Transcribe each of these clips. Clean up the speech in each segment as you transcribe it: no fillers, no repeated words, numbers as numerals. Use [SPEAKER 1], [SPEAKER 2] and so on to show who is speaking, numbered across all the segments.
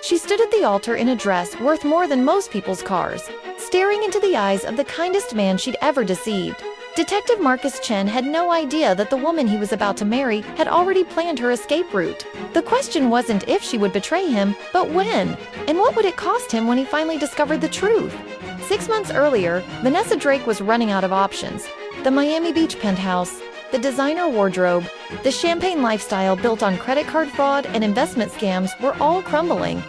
[SPEAKER 1] She stood at the altar in a dress worth more than most people's cars, staring into the eyes of the kindest man she'd ever deceived. Detective Marcus Chen had no idea that the woman he was about to marry had already planned her escape route. The question wasn't if she would betray him, but when, and what would it cost him when he finally discovered the truth. 6 months earlier, Vanessa Drake was running out of options. The Miami Beach penthouse, the designer wardrobe, the champagne lifestyle built on credit card fraud and investment scams were all crumbling.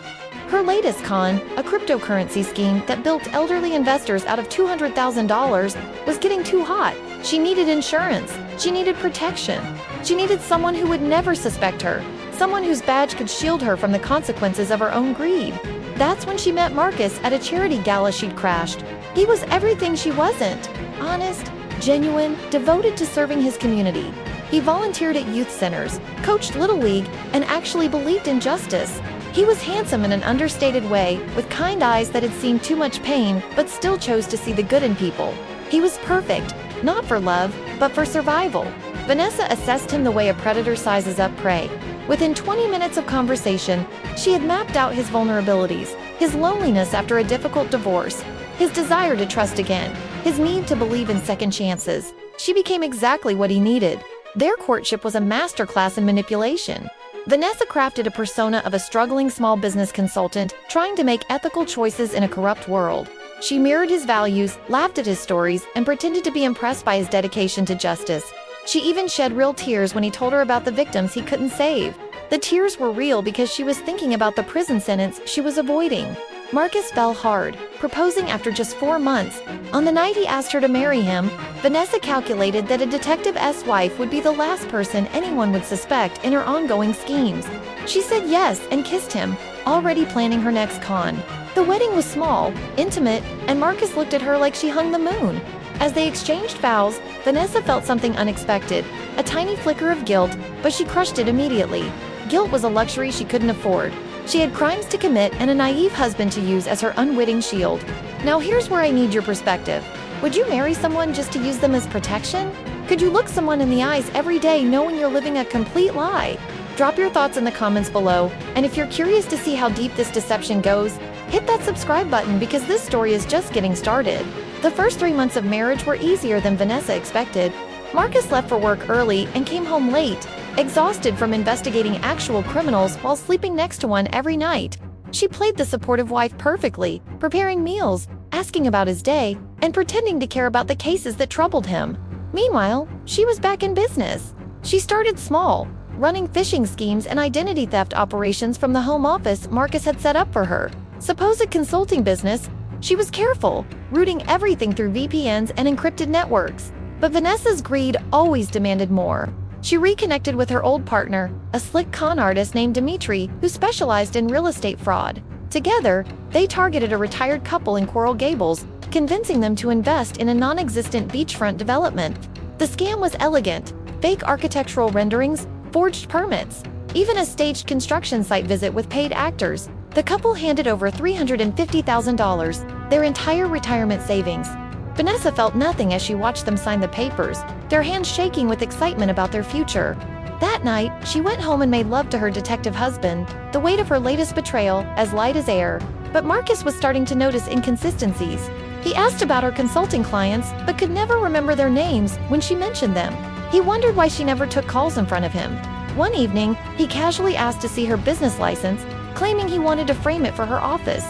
[SPEAKER 1] Her latest con, a cryptocurrency scheme that built elderly investors out of $200,000, was getting too hot. She needed insurance. She needed protection. She needed someone who would never suspect her, someone whose badge could shield her from the consequences of her own greed. That's when she met Marcus at a charity gala she'd crashed. He was everything she wasn't: honest, genuine, devoted to serving his community. He volunteered at youth centers, coached Little League, and actually believed in justice. He was handsome in an understated way, with kind eyes that had seen too much pain but still chose to see the good in people. He was perfect, not for love, but for survival. Vanessa assessed him the way a predator sizes up prey. Within 20 minutes of conversation, she had mapped out his vulnerabilities, his loneliness after a difficult divorce, his desire to trust again, his need to believe in second chances. She became exactly what he needed. Their courtship was a masterclass in manipulation. Vanessa crafted a persona of a struggling small business consultant trying to make ethical choices in a corrupt world. She mirrored his values, laughed at his stories, and pretended to be impressed by his dedication to justice. She even shed real tears when he told her about the victims he couldn't save. The tears were real because she was thinking about the prison sentence she was avoiding. Marcus fell hard, proposing after just 4 months. On the night he asked her to marry him, Vanessa calculated that a detective's wife would be the last person anyone would suspect in her ongoing schemes. She said yes and kissed him, already planning her next con. The wedding was small, intimate, and Marcus looked at her like she hung the moon. As they exchanged vows, Vanessa felt something unexpected, a tiny flicker of guilt, but she crushed it immediately. Guilt was a luxury she couldn't afford. She had crimes to commit and a naive husband to use as her unwitting shield. Now here's where I need your perspective. Would you marry someone just to use them as protection? Could you look someone in the eyes every day knowing you're living a complete lie? Drop your thoughts in the comments below, and if you're curious to see how deep this deception goes, hit that subscribe button because this story is just getting started. The first 3 months of marriage were easier than Vanessa expected. Marcus left for work early and came home late, exhausted from investigating actual criminals while sleeping next to one every night. She played the supportive wife perfectly, preparing meals, asking about his day, and pretending to care about the cases that troubled him. Meanwhile, she was back in business. She started small, running phishing schemes and identity theft operations from the home office Marcus had set up for her. Supposed consulting business, she was careful, routing everything through VPNs and encrypted networks. But Vanessa's greed always demanded more. She reconnected with her old partner, a slick con artist named Dimitri, who specialized in real estate fraud. Together, they targeted a retired couple in Coral Gables, convincing them to invest in a non-existent beachfront development. The scam was elegant: fake architectural renderings, forged permits, even a staged construction site visit with paid actors. The couple handed over $350,000, their entire retirement savings. Vanessa felt nothing as she watched them sign the papers, their hands shaking with excitement about their future. That night, she went home and made love to her detective husband, the weight of her latest betrayal as light as air. But Marcus was starting to notice inconsistencies. He asked about her consulting clients, but could never remember their names when she mentioned them. He wondered why she never took calls in front of him. One evening, he casually asked to see her business license, claiming he wanted to frame it for her office.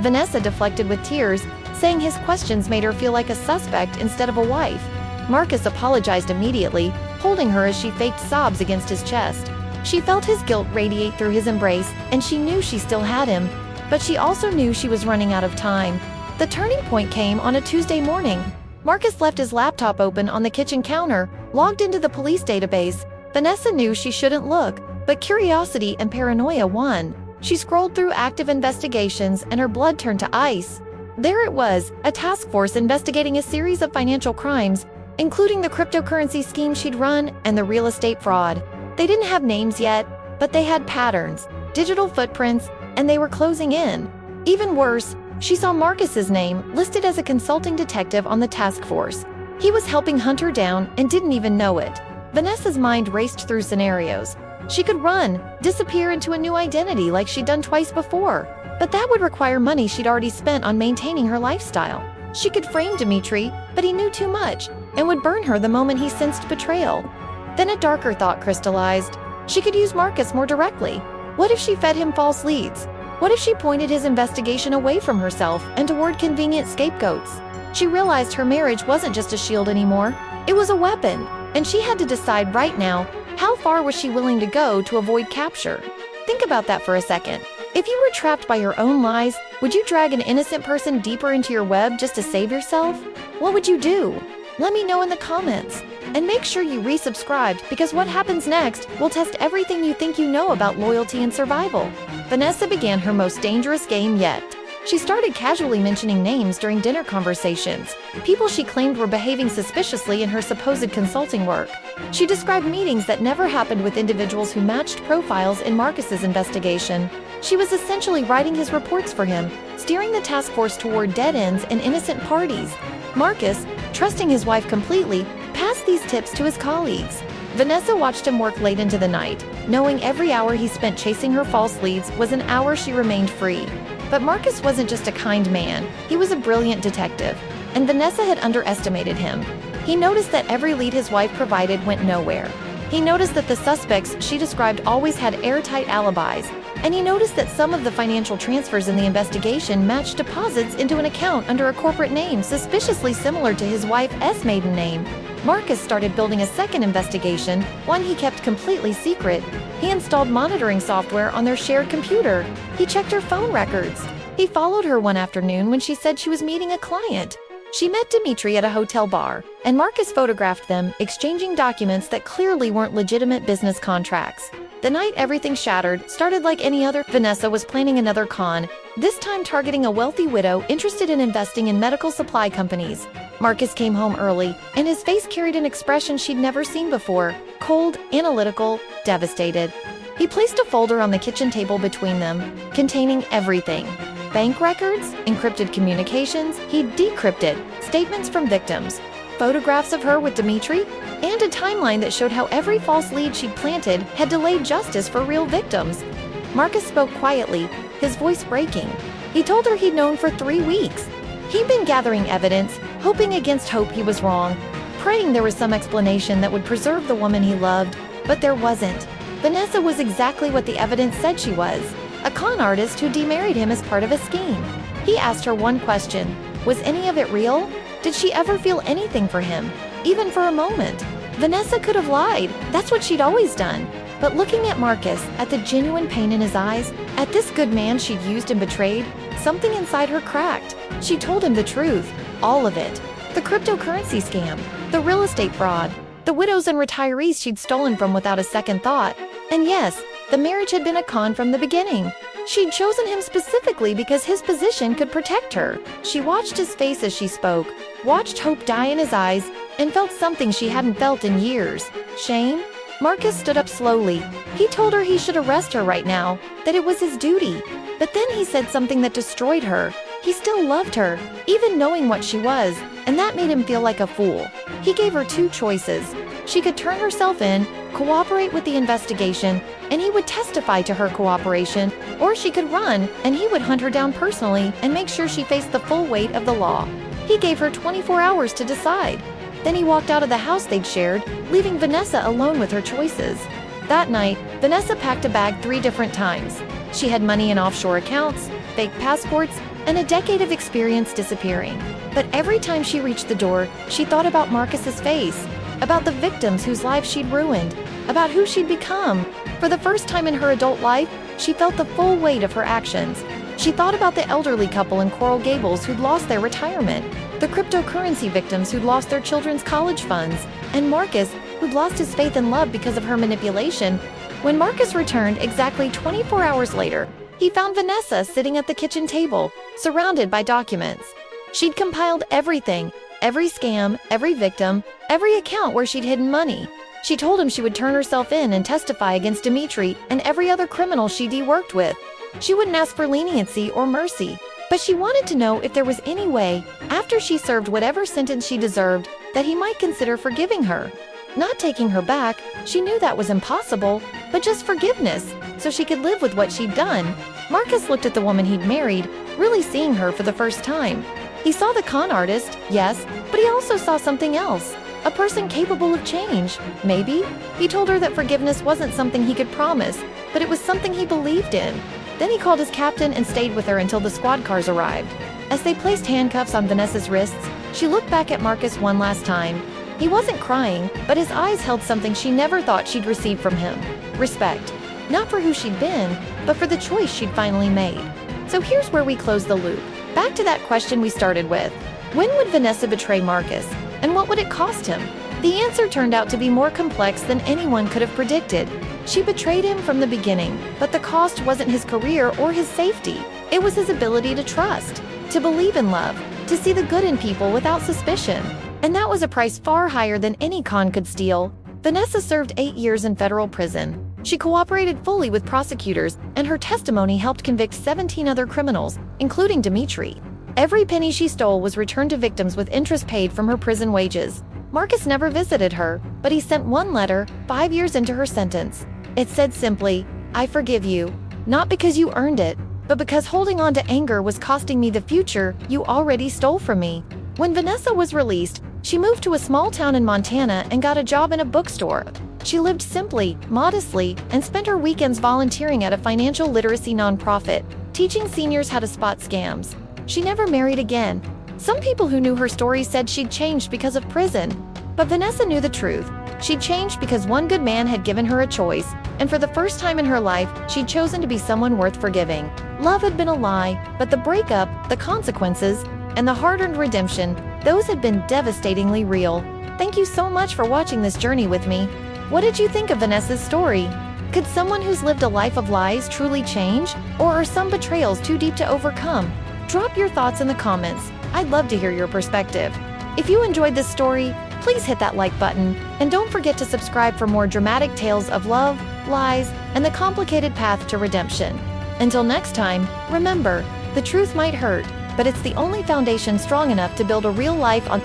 [SPEAKER 1] Vanessa deflected with tears, saying his questions made her feel like a suspect instead of a wife. Marcus apologized immediately, holding her as she faked sobs against his chest. She felt his guilt radiate through his embrace, and she knew she still had him, but she also knew she was running out of time. The turning point came on a Tuesday morning. Marcus left his laptop open on the kitchen counter, logged into the police database. Vanessa knew she shouldn't look, but curiosity and paranoia won. She scrolled through active investigations and her blood turned to ice. There it was, a task force investigating a series of financial crimes, including the cryptocurrency scheme she'd run and the real estate fraud. They didn't have names yet, but they had patterns, digital footprints, and they were closing in. Even worse, she saw Marcus's name listed as a consulting detective on the task force. He was helping hunt her down and didn't even know it. Vanessa's mind raced through scenarios. She could run, disappear into a new identity like she'd done twice before. But that would require money she'd already spent on maintaining her lifestyle. She could frame Dmitri, but he knew too much, and would burn her the moment he sensed betrayal. Then a darker thought crystallized. She could use Marcus more directly. What if she fed him false leads? What if she pointed his investigation away from herself and toward convenient scapegoats? She realized her marriage wasn't just a shield anymore. It was a weapon, and she had to decide right now, how far was she willing to go to avoid capture? Think about that for a second. If you were trapped by your own lies, would you drag an innocent person deeper into your web just to save yourself? What would you do? Let me know in the comments. And make sure you resubscribed, because what happens next will test everything you think you know about loyalty and survival. Vanessa began her most dangerous game yet. She started casually mentioning names during dinner conversations, people she claimed were behaving suspiciously in her supposed consulting work. She described meetings that never happened with individuals who matched profiles in Marcus's investigation. She was essentially writing his reports for him, steering the task force toward dead ends and innocent parties. Marcus, trusting his wife completely, passed these tips to his colleagues. Vanessa watched him work late into the night, knowing every hour he spent chasing her false leads was an hour she remained free. But Marcus wasn't just a kind man, he was a brilliant detective, and Vanessa had underestimated him. He noticed that every lead his wife provided went nowhere. He noticed that the suspects she described always had airtight alibis, and he noticed that some of the financial transfers in the investigation matched deposits into an account under a corporate name suspiciously similar to his wife's maiden name. Marcus started building a second investigation, one he kept completely secret. He installed monitoring software on their shared computer. He checked her phone records. He followed her one afternoon when she said she was meeting a client. She met Dmitri at a hotel bar, and Marcus photographed them, exchanging documents that clearly weren't legitimate business contracts. The night everything shattered started like any other. Vanessa was planning another con, this time targeting a wealthy widow interested in investing in medical supply companies. Marcus came home early, and his face carried an expression she'd never seen before: cold, analytical, devastated. He placed a folder on the kitchen table between them, containing everything. Bank records, encrypted communications he'd decrypted, statements from victims, photographs of her with Dmitri, and a timeline that showed how every false lead she'd planted had delayed justice for real victims. Marcus spoke quietly, his voice breaking. He told her he'd known for 3 weeks. He'd been gathering evidence, hoping against hope he was wrong, praying there was some explanation that would preserve the woman he loved, but there wasn't. Vanessa was exactly what the evidence said she was, a con artist who demarried him as part of a scheme. He asked her one question: was any of it real? Did she ever feel anything for him, even for a moment? Vanessa could have lied, that's what she'd always done. But looking at Marcus, at the genuine pain in his eyes, at this good man she'd used and betrayed, something inside her cracked. She told him the truth, all of it. The cryptocurrency scam, the real estate fraud, the widows and retirees she'd stolen from without a second thought. And yes, the marriage had been a con from the beginning. She'd chosen him specifically because his position could protect her. She watched his face as she spoke, watched hope die in his eyes, and felt something she hadn't felt in years: shame. Marcus stood up slowly. He told her he should arrest her right now, that it was his duty. But then he said something that destroyed her. He still loved her, even knowing what she was, and that made him feel like a fool. He gave her 2 choices. She could turn herself in, cooperate with the investigation, and he would testify to her cooperation, or she could run, and he would hunt her down personally and make sure she faced the full weight of the law. He gave her 24 hours to decide. Then he walked out of the house they'd shared, leaving Vanessa alone with her choices. That night, Vanessa packed a bag 3 different times. She had money in offshore accounts, fake passports, and a decade of experience disappearing. But every time she reached the door, she thought about Marcus's face, about the victims whose lives she'd ruined, about who she'd become. For the first time in her adult life, she felt the full weight of her actions. She thought about the elderly couple in Coral Gables who'd lost their retirement, the cryptocurrency victims who'd lost their children's college funds, and Marcus, who'd lost his faith and love because of her manipulation. When Marcus returned exactly 24 hours later, he found Vanessa sitting at the kitchen table, surrounded by documents. She'd compiled everything, every scam, every victim, every account where she'd hidden money. She told him she would turn herself in and testify against Dmitri and every other criminal she'd worked with. She wouldn't ask for leniency or mercy, but she wanted to know if there was any way, after she served whatever sentence she deserved, that he might consider forgiving her. Not taking her back, she knew that was impossible, but just forgiveness, so she could live with what she'd done. Marcus looked at the woman he'd married, really seeing her for the first time. He saw the con artist, yes, but he also saw something else. A person capable of change, maybe? He told her that forgiveness wasn't something he could promise, but it was something he believed in. Then he called his captain and stayed with her until the squad cars arrived. As they placed handcuffs on Vanessa's wrists, she looked back at Marcus one last time. He wasn't crying, but his eyes held something she never thought she'd receive from him. Respect. Not for who she'd been, but for the choice she'd finally made. So here's where we close the loop. Back to that question we started with. When would Vanessa betray Marcus? And what would it cost him? The answer turned out to be more complex than anyone could have predicted. She betrayed him from the beginning, but the cost wasn't his career or his safety. It was his ability to trust, to believe in love, to see the good in people without suspicion. And that was a price far higher than any con could steal. Vanessa served 8 years in federal prison. She cooperated fully with prosecutors, and her testimony helped convict 17 other criminals, including Dimitri. Every penny she stole was returned to victims with interest paid from her prison wages. Marcus never visited her, but he sent one letter, 5 years into her sentence. It said simply, "I forgive you, not because you earned it, but because holding on to anger was costing me the future you already stole from me." When Vanessa was released, she moved to a small town in Montana and got a job in a bookstore. She lived simply, modestly, and spent her weekends volunteering at a financial literacy nonprofit, teaching seniors how to spot scams. She never married again. Some people who knew her story said she'd changed because of prison. But Vanessa knew the truth. She'd changed because one good man had given her a choice, and for the first time in her life, she'd chosen to be someone worth forgiving. Love had been a lie, but the breakup, the consequences, and the hard-earned redemption, those had been devastatingly real. Thank you so much for watching this journey with me. What did you think of Vanessa's story? Could someone who's lived a life of lies truly change? Or are some betrayals too deep to overcome? Drop your thoughts in the comments. I'd love to hear your perspective. If you enjoyed this story, please hit that like button, and don't forget to subscribe for more dramatic tales of love, lies, and the complicated path to redemption. Until next time, remember, the truth might hurt, but it's the only foundation strong enough to build a real life on